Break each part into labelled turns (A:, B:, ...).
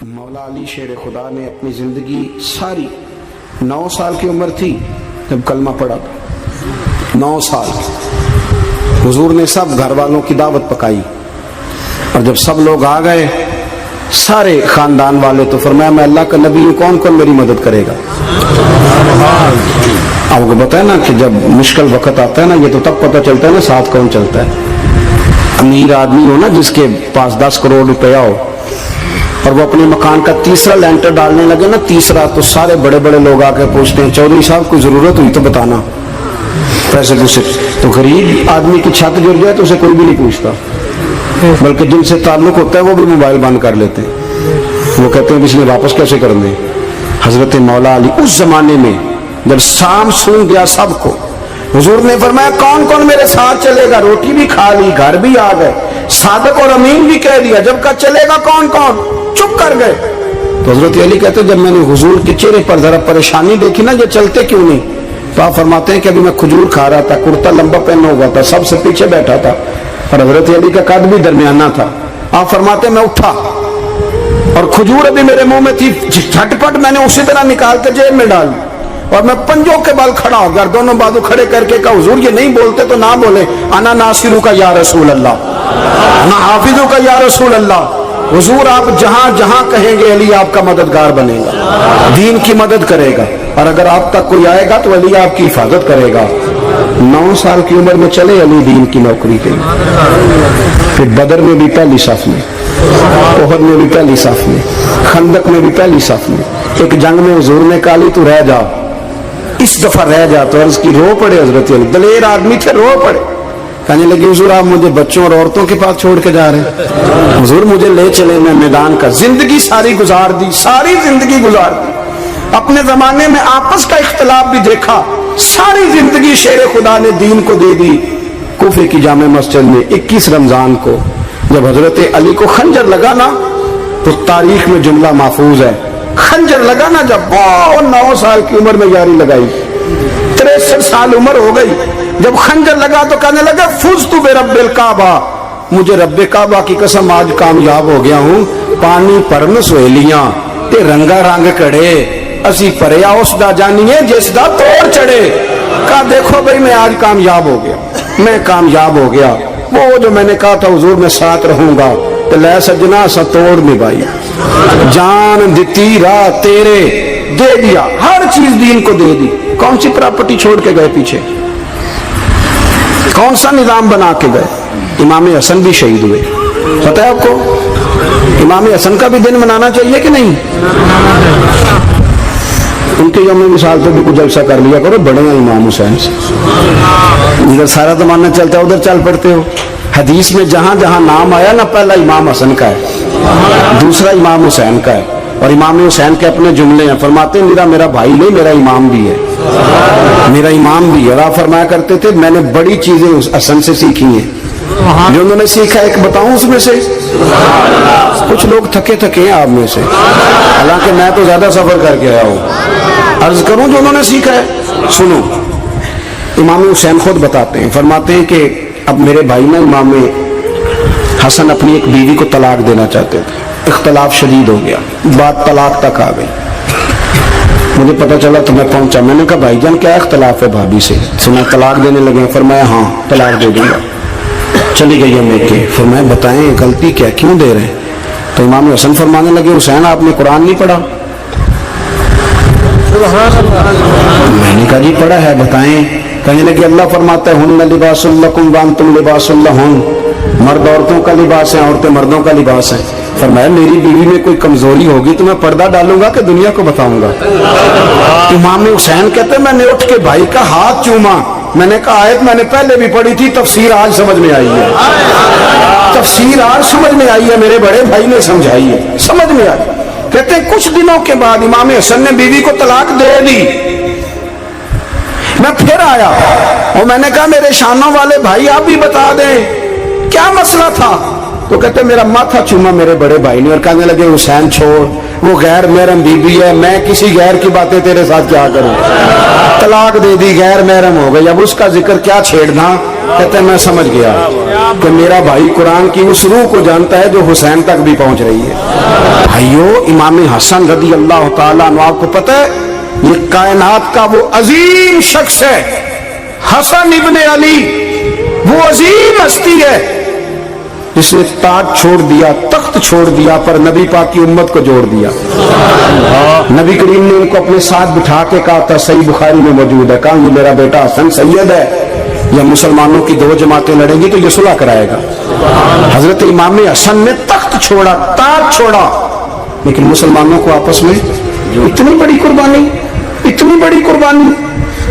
A: مولا علی شیر خدا نے اپنی زندگی ساری 9 سال کی عمر تھی جب کلمہ پڑھا تھا. 9 سال حضور نے سب گھر والوں کی دعوت پکائی اور جب سب لوگ آ گئے سارے خاندان والے تو فرمایا میں اللہ کا نبی ہوں, کون کون میری مدد کرے گا. آپ کو پتا ہے نا کہ جب مشکل وقت آتا ہے نا یہ تو تب پتہ چلتا ہے نا ساتھ کون چلتا ہے. امیر آدمی ہو نا جس کے پاس 10 کروڑ روپیہ ہو اور وہ اپنے مکان کا تیسرا لینٹر ڈالنے لگے نا, تیسرا, تو سارے بڑے بڑے لوگ آ کے پوچھتے ہیں چودھری صاحب کو ضرورت ہوئی تو بتانا پیسے پوچھے. تو غریب آدمی کی چھت گر جائے تو اسے کوئی بھی نہیں پوچھتا, بلکہ جن سے تعلق ہوتا ہے وہ بھی موبائل بند کر لیتے ہیں. وہ کہتے ہیں اس لیے واپس کیسے کر دیں. حضرت مولا علی اس زمانے میں جب شام سون گیا سب کو, حضور نے فرمایا کون کون میرے ساتھ چلے گا. روٹی بھی کھا لی, گھر بھی آ گئے, صادق اور امین بھی کہہ دیا, جب کہا چلے گا کون کون, چپ کر گئے. تو حضرت علی کہتے جب میں نے حضور کے چہرے پر ذرا پریشانی دیکھی نا یہ چلتے کیوں نہیں, تو آپ فرماتے ہیں کہ ابھی میں کھجور کھا رہا تھا, کرتا لمبا پہنا ہوا تھا, سب سے پیچھے بیٹھا تھا اور حضرت علی کا قد بھی درمیانہ تھا. آپ فرماتے ہیں میں اٹھا اور کھجور ابھی میرے منہ میں تھی, جھٹپٹ میں نے اسی طرح نکال کے جیب میں ڈال اور میں پنجوں کے بل کھڑا ہو گیا, دونوں بازو کھڑے کر کے کہا حضور یہ نہیں بولتے تو نہ بولے, انا ناصرو کا یا رسول اللہ, انا حافظو کا یا رسول اللہ. حضور آپ جہاں جہاں کہیں گے علی آپ کا مددگار بنے گا, دین کی مدد کرے گا, اور اگر آپ تک کوئی آئے گا تو علی آپ کی حفاظت کرے گا. 9 سال کی عمر میں چلے علی دین کی نوکری کے لیے. پھر بدر میں بھی پہلی صف میں, احد میں بھی پہلی صف میں, خندق میں بھی پہلی صف میں. ایک جنگ میں حضور نے کہا علی تو رہ جا, اس دفعہ رہ جا, تو عرض کی رو پڑے حضرت علی, دلیر آدمی تھے, رو پڑے. کہنے لگے حضور آپ مجھے بچوں اور عورتوں کے پاس چھوڑ کے جا رہے ہیں, حضور مجھے لے چلے, میں میدان کا زندگی ساری گزار دی, ساری زندگی گزار دی. اپنے زمانے میں آپس کا اختلاف بھی دیکھا, ساری زندگی شیر خدا نے دین کو دے دی. کوفے کی جامع مسجد میں 21 رمضان کو جب حضرت علی کو خنجر لگا نا, تو تاریخ میں جملہ محفوظ ہے, خنجر لگا نا جب 9 سال کی عمر میں یاری لگائی, 63 سال عمر ہو گئی, جب خنجر لگا تو کہنے لگا فزت برب الکعبہ, مجھے رب کعبہ کی قسم آج کامیاب ہو گیا ہوں. پانی پرن سہیلیاں تے رنگا رنگ کڑے, اسی پریا اس دا جانیے جس دا توڑ چڑھے. کہا دیکھو بھائی میں آج کامیاب ہو گیا, میں کامیاب ہو گیا. وہ جو میں نے کہا تھا حضور میں ساتھ رہوں گا, تو لے سجنا سا توڑ نبھائی, جان دیتی راہ تیرے دے دیا, ہر چیز دین کو دے دی. کون سی پراپرٹی چھوڑ کے گئے پیچھے, کون سا نظام بنا کے گئے. امام حسن بھی شہید ہوئے, پتہ ہے آپ کو. امام حسن کا بھی دن منانا چاہیے کہ نہیں, ان کے یوم مثال پہ بھی کچھ جلسہ کر لیا کرو, بڑے ہیں امام حسین سے. ادھر سارا زمانہ چلتا ہے ادھر چل پڑتے ہو. حدیث میں جہاں جہاں نام آیا نا, پہلا امام حسن کا ہے, دوسرا امام حسین کا ہے, اور امام حسین کے اپنے جملے ہیں. فرماتے ہیں میرا بھائی نہیں, میرا امام بھی ہے, میرا امام بھی ہے. اور آپ فرمایا کرتے تھے میں نے بڑی چیزیں اس حسن سے سیکھی ہیں, جو انہوں نے سیکھا ایک بتاؤں اس میں سے. کچھ لوگ تھکے ہیں آپ میں سے, حالانکہ میں تو زیادہ سفر کر کے آیا ہوں. عرض کروں جو انہوں نے سیکھا ہے, سنو. امام حسین خود بتاتے ہیں, فرماتے ہیں کہ اب میرے بھائی نا امام حسن اپنی ایک بیوی کو طلاق دینا چاہتے تھے, اختلاف شدید ہو گیا, بات طلاق تک آ گئی. مجھے پتا چلا تو میں پہنچا, میں نے کہا بھائی جان کیا اختلاف ہے بھابھی سے, سنا طلاق دینے لگے. فرمایا ہاں طلاق دے دوں گا. چلی گئی ہم ایک کے. فرمایا بتائیں غلطی کیا, کیوں دے رہے ہیں. تو امام حسن فرمانے لگے حسین آپ نے قرآن نہیں پڑھا. میں نے کہا جی پڑھا ہے, بتائیں. کہنے لگے اللہ فرماتا ہے ہن لباس لکم وانتم لباس لہن, مرد عورتوں کا لباس ہے, عورتیں مردوں کا لباس ہے. فرمایا میری بیوی میں کوئی کمزوری ہوگی تو میں پردہ ڈالوں گا کہ دنیا کو بتاؤں گا. امام حسین کہتے میں نے اٹھ کے بھائی کا ہاتھ چوما. میں نے کہا آیت میں نے پہلے بھی پڑھی تھی, تفسیر آج سمجھ میں آئی ہے, تفسیر آج سمجھ میں آئی ہے, میرے بڑے بھائی نے سمجھائی ہے, سمجھ میں آئی. کہتے ہیں کچھ دنوں کے بعد امام حسن نے بیوی کو طلاق دے دی. میں پھر آیا اور میں نے کہا میرے شانوں والے بھائی آپ بھی بتا دیں کیا مسئلہ تھا. तो कहते मेरा माथा चूमा मेरे बड़े भाई ने और कहने लगे हुसैन छोड़, वो गैर महरम बीबी है, मैं किसी गैर की बातें तेरे साथ क्या करूं, तलाक दे दी, गैर महरम हो गई, अब उसका जिक्र क्या छेड़ना। कहते मैं समझ गया कि मेरा भाई कुरान की उस रूह को जानता है जो हुसैन तक भी पहुंच रही है। भाइयों, इमाम हसन रदी अल्लाह ताला अन्हु, आपको पता है ये कायनात का वो अजीम शख्स है, हसन इब्ने अली, वो अजीम हस्ती है जिसने ताज छोड़ दिया, तख्त छोड़ दिया, पर नबी पाक की उम्मत को जोड़ दिया। नबी करीम ने उनको अपने साथ बिठा के कहा था, सही बुखारी में मौजूद है, कहा ये मेरा बेटा हसन सैयद है, या मुसलमानों की दो जमातें लड़ेंगी तो ये सुलह कराएगा। हजरत इमाम हसन ने तख्त छोड़ा, ताज छोड़ा, लेकिन मुसलमानों को आपस में इतनी बड़ी कुर्बानी, इतनी बड़ी कुर्बानी।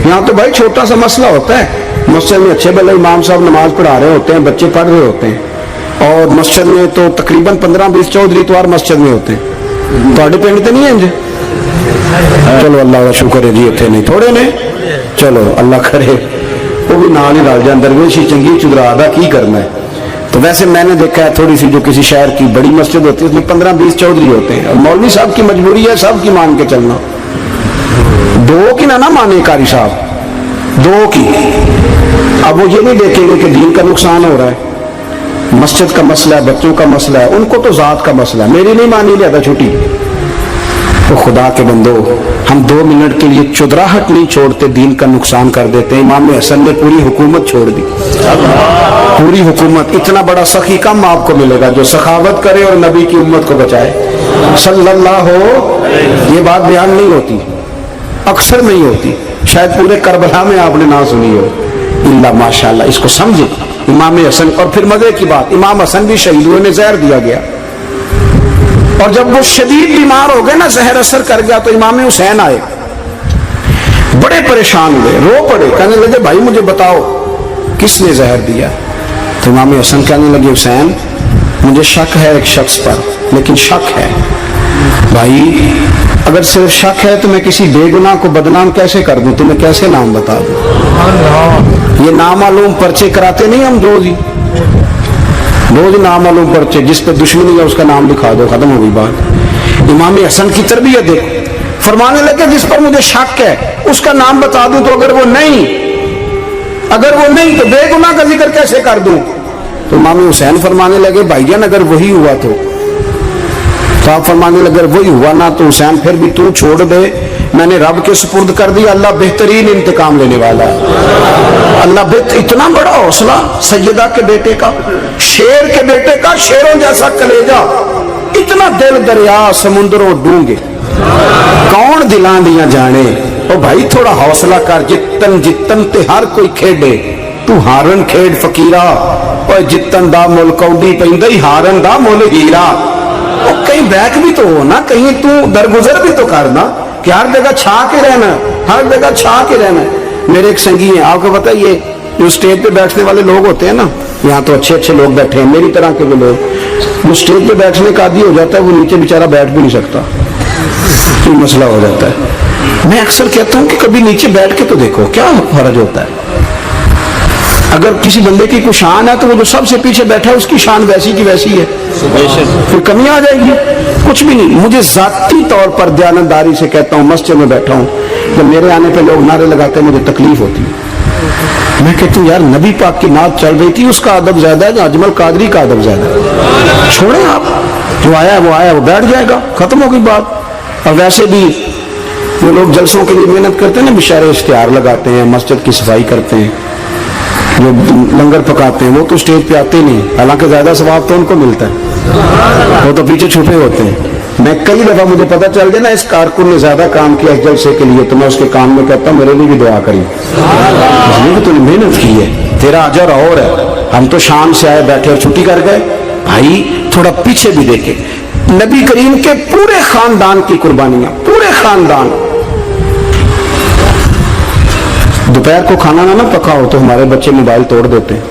A: यहाँ तो भाई छोटा सा मसला होता है, मस्जिद में अच्छे भले इमाम साहब नमाज पढ़ा रहे होते हैं, बच्चे पढ़ रहे होते हैं, और मस्जिद में तो तकरीबन 15-20 चौधरी इतवार मस्जिद में होते हैं। थोड़े पिंड तो नहीं है इंज? चलो अल्लाह का शुक्र है जी, इतने नहीं थोड़े ने, चलो अल्लाह करे वो भी नाल ही रल जाए, दरवेशी चंगी चुदरादा की करना है। तो वैसे मैंने देखा है थोड़ी सी जो किसी शहर की बड़ी मस्जिद होती है उसमें 15-20 चौधरी होते हैं, और मौलवी साहब की मजबूरी है सब की मान के चलना, दो की ना माने कारी साहब, दो की। अब वो ये नहीं देखेंगे कि दीन का नुकसान हो रहा है, मस्जिद का मसला है, बच्चों का मसला है, उनको तो जात का मसला है, मेरी नहीं मानी लिया था छुट्टी। तो खुदा के बंदो, हम 2 मिनट के लिए चुदराहट नहीं छोड़ते, दीन का नुकसान कर देते हैं। इमाम हसन ने पूरी हुकूमत छोड़ दी, पूरी हुकूमत। इतना बड़ा सखी कम आपको मिलेगा जो सखावत करे और नबी की उम्मत को बचाए सल्लल्लाहु। ये बात बयान नहीं होती, अक्सर नहीं होती, शायद पूरे करबला में आपने ना सुनी हो, इल्ला माशाअल्लाह। इसको समझे इमाम हसन। और फिर मजे की बात, इमाम हसन भी शहीद हुए, जहर दिया गया, और जब वो शदीद बीमार हो गए ना, जहर असर कर गया, तो इमाम हुसैन आए, बड़े परेशान हुए, रो पड़े, कहने लगे भाई मुझे बताओ किसने जहर दिया। तो इमाम हसन कहने लगे हुसैन मुझे शक है एक शख्स पर, लेकिन शक है भाई, अगर सिर्फ शक है तो मैं किसी बेगुनाह को बदनाम कैसे कर दूं, तुम्हें कैसे नाम बता दूं। ये नामालूम पर्चे कराते नहीं हम रोज ही, रोज नामालूम पर्चे, जिस पे दुश्मनी है उसका नाम लिखा दो, खत्म हो गई बात। इमाम हसन की तरबियत देखो, फरमाने लगे जिस पर मुझे शक है उसका नाम बता दूं, तो अगर वो नहीं तो बेगुनाह का जिक्र कैसे कर दूं। तो इमाम हुसैन फरमाने लगे भाईजान अगर वही हुआ तो आप फरमाने लगे वही हुआ ना तो हुसैन फिर भी तू छोड़ दे, मैंने रब के सुपुर्द कर दिया, अल्लाह बेहतरीन इंतकाम लेने वाला है। अल्लाह इतना बड़ा हौसला सैयदा के बेटे का, शेर के बेटे का, शेरों जैसा कलेजा, इतना दिल दरिया समुद्रों डूंगे, कौन दिलां दियां जाने। ओ भाई थोड़ा हौसला कर, जितन जितन ते हर कोई खेडे, तू हारन खेड फकीरा, और जितन दा मुल कौडी पैंदा ही हारन दा मुल हीरा। और कहीं बैक भी तो हो ना, कहीं तू दरगुजर भी तो करना, कि हर जगह छा के रहना, हर जगह छा के रहना। मेरे एक संगी हैं, आपको पता है ये जो स्टेज पे बैठने वाले लोग होते हैं ना, यहाँ तो अच्छे अच्छे लोग बैठे हैं, मेरी तरह के भी लोग, वो स्टेज पे बैठने का आदी हो जाता है, वो नीचे बेचारा बैठ भी नहीं सकता, ये मसला हो जाता है। मैं अक्सर कहता हूँ कि कभी नीचे बैठ के तो देखो क्या फर्ज होता है। अगर किसी बंदे की कोई शान है तो वो जो सबसे पीछे बैठा है उसकी शान वैसी की वैसी है, फिर कमी आ जाएगी, कुछ भी नहीं। मुझे जाती तौर पर दयानतदारी से कहता हूँ, मस्जिद में बैठा हूँ, जब मेरे आने पे लोग नारे लगाते हैं मुझे तकलीफ होती है। मैं कहता हूँ यार नबी पाक की नात चल रही थी, उसका अदब ज्यादा है, अजमल कादरी का अदब ज्यादा है। छोड़े आप, जो आया वो बैठ जाएगा, खत्म हो गई बात। और वैसे भी वो लोग जलसों के लिए मेहनत करते हैं ना, बेचारे इश्तिहार लगाते हैं, मस्जिद की सफाई करते हैं, जो लंगर पकाते हैं, वो तो स्टेज पे आते नहीं, हालांकि ज्यादा सवाब तो उनको मिलता है, वो तो पीछे छुपे होते हैं। मैं कई दफा मुझे पता चल गया ना इस कारकुन ने ज्यादा काम किया इस जलसे के लिए, तो मैं उसके काम में कहता हूँ मेरे लिए भी दुआ करी, इसलिए तूने मेहनत की है, तेरा अजर और है। हम तो शाम से आए बैठे और छुट्टी कर गए। भाई थोड़ा पीछे भी देखे, नबी करीम के पूरे खानदान की कुर्बानियां, पूरे खानदान। दोपहर को खाना ना पका हो तो हमारे बच्चे मोबाइल तोड़ देते हैं,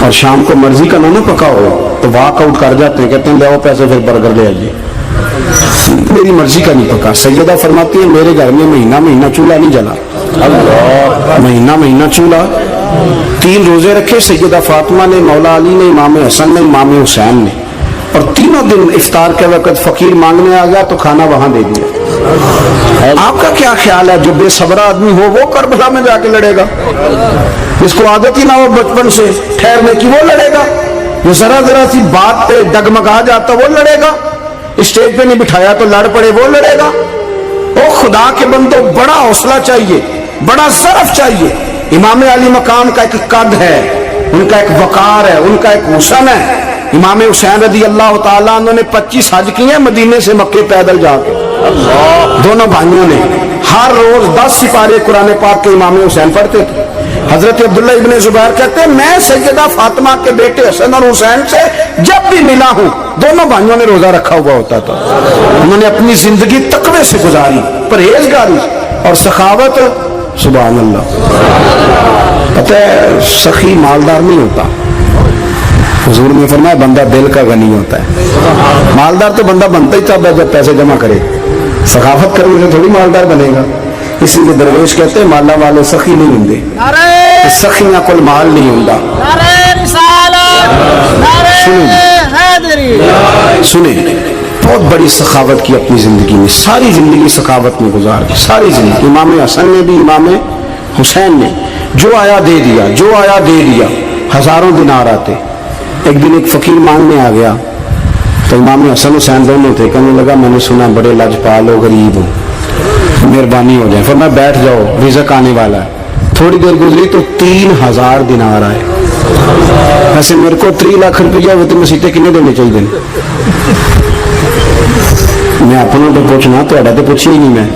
A: और शाम को मर्जी का ना पका हो तो वॉक आउट कर जाते हैं, कहते हैं ले आओ पैसे फिर बर्गर ले आइए, मेरी मर्जी का नहीं पका। सैयदा फरमाती है मेरे घर में महीना महीना चूल्हा नहीं जला, महीना महीना चूल्हा 3 रोजे रखे सैयदा फातिमा ने, मौला अली ने, इमाम हसन ने, इमाम हुसैन ने, और तीनों दिन इफ्तार के वक्त फकीर मांगने आ गया तो खाना वहां दे दिया। आपका क्या ख्याल है, जो बेसब्रा आदमी हो वो करबला में जाके लड़ेगा? जिसको आदत ही ना हो बचपन से ठहरने की वो लड़ेगा? जो जरा जरा सी बात पे डगमगा जाता वो लड़ेगा? स्टेज पे नहीं बिठाया तो लड़ पड़े वो लड़ेगा? ओ खुदा के बंदो, बड़ा हौसला चाहिए, बड़ा शरफ चाहिए। इमाम अली मकाम का एक कद है, उनका एक वकार है, उनका एक हुस्न है। इमाम हुसैन रज़ी अल्लाह ताला अन्हु ने 25 हज किए मदीने से मक्के पैदल जाके, दोनों भाइयों ने। हर रोज 10 सिपारे कुरान पाक के इमाम हुसैन पढ़ते थे। हजरत अब्दुल्ला इब्ने जुबैर कहते हैं, मैं सैयदा फातिमा के बेटे हसन और हुसैन से जब भी मिला हूं, दोनों भाइयों ने रोजा रखा हुआ होता था। उन्होंने अपनी जिंदगी तकवे से गुजारी, परहेजगारी और सखावत। सुभान अल्लाह। पता है, सखी मालदार नहीं होता। हुजूर ने फरमाया बंदा दिल का गनी होता है। मालदार तो बंदा बनता ही तब है जब पैसे जमा करे। सखावत करने से थोड़ी मालदार बनेगा। इसीलिए दरवेश कहते हैं माला वाले सखी नहीं होंगे, सखियां कोल माल नहीं होता। सुने, बहुत बड़ी सखावत की अपनी जिंदगी में, सारी जिंदगी सखावत में गुजार दी, सारी जिंदगी। इमाम हसन ने भी, इमाम हुसैन ने, जो आया दे दिया, जो आया दे दिया। हजारों दिनार आते। एक दिन एक फकीर मांगने आ गया तो इमाम हसन हुसैन दोनों थे। कहने लगा, मैंने सुना बड़े लाजपाल हो, गरीब हो, मेहरबानी हो जाए। फिर मैं बैठ जाओ, रिज़्क आने वाला है। थोड़ी देर गुजरी तो 3000 दिनार आए। वैसे मेरे को 3 लाख रुपया वो तो मसीते किन्ने देने चाहिए? मैं अपनों तो पूछना, तो पूछी ही नहीं। मैं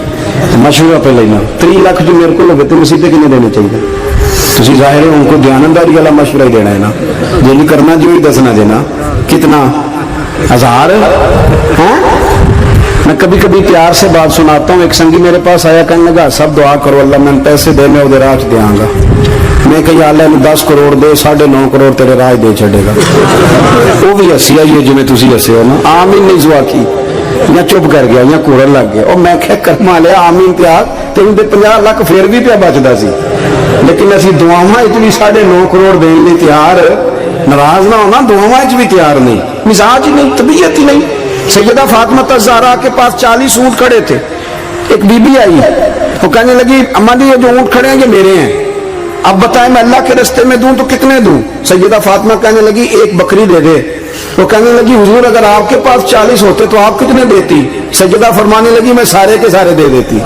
A: मशवरा पे लेना 3 लाख जो मेरे को लगे तो मसीते किन्ने देने चाहिए? तुसी जाहिर है उनको दयानतदारी वाला मशवरा ही देना है ना, जो नहीं करना जो ही दसना देना। कितना 1000 है? मैं कभी कभी प्यार से बात सुनाता हूँ। एक संगी मेरे पास आया, कहने लगा सब दुआ करो अल्लाह मैंने पैसे दे, मैं उधर राज देंगा। मैं कही अल्लाह ने 10 करोड़ दे, 9.5 करोड़ तेरे राज दे छड़ेगा। वो भी हसी आई है जिम्मे तुसी हसे हो ना। आमीन नहीं जुआ की, या चुप कर गया या कूड़न लग गया। और मैं क्या कर्मा लिया आमीन त्याग, तेन 50 लाख फिर भी पिया बचता सी। लेकिन असी दुआवां भी 9.5 करोड़ देने तैयार, नाराज ना होना, दुआवां भी तैयार नहीं, मिजाज ही नहीं, तबीयत ही नहीं। सैयदा फातिमा ज़हरा के पास 40 ऊंट खड़े थे। एक बीबी आई, वो कहने लगी, अम्मा जी ये जो ऊंट खड़े हैं ये मेरे हैं, अब बताएं मैं अल्लाह के रास्ते में दूं तो कितने दूं? सैयदा फातिमा कहने लगी, एक बकरी दे दे। वो कहने लगी, हुजूर अगर आपके पास 40 होते तो आप कितने देती? सैयदा फरमाने लगी, मैं सारे के सारे दे देती।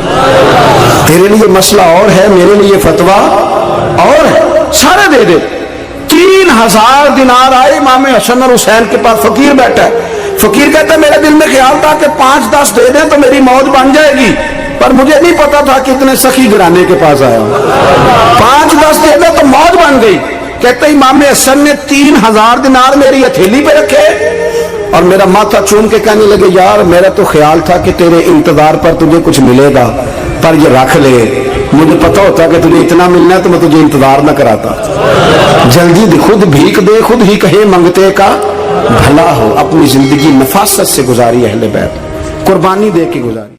A: तेरे लिए मसला और है, मेरे लिए फतवा और है, सारे दे दे। 3000 दिनार आए इमाम हसन और हुसैन के पास। फकीर बैठा है। फकीर कहता है, मेरे दिल में ख्याल था कि 5-10 दे दे तो मेरी मौज बन जाएगी, पर मुझे नहीं पता था कि इतने सखी घराने के पास आया। 5-10 दे दे तो मौज बन गई। कहते इमाम हसन ने 3000 दिनार मेरी हथेली पे रखे और मेरा माथा चूम के कहने लगे, यार मेरा तो ख्याल था कि तेरे इंतजार पर तुझे कुछ मिलेगा, पर ये रख ले। मुझे पता होता कि तुझे इतना मिलना है तो मैं तुझे इंतजार न कराता। जल्दी खुद भीख दे, खुद ही कहे मंगते का भला हो। अपनी जिंदगी नफासत से गुजारी अहले बैत, कुर्बानी दे के गुजारी।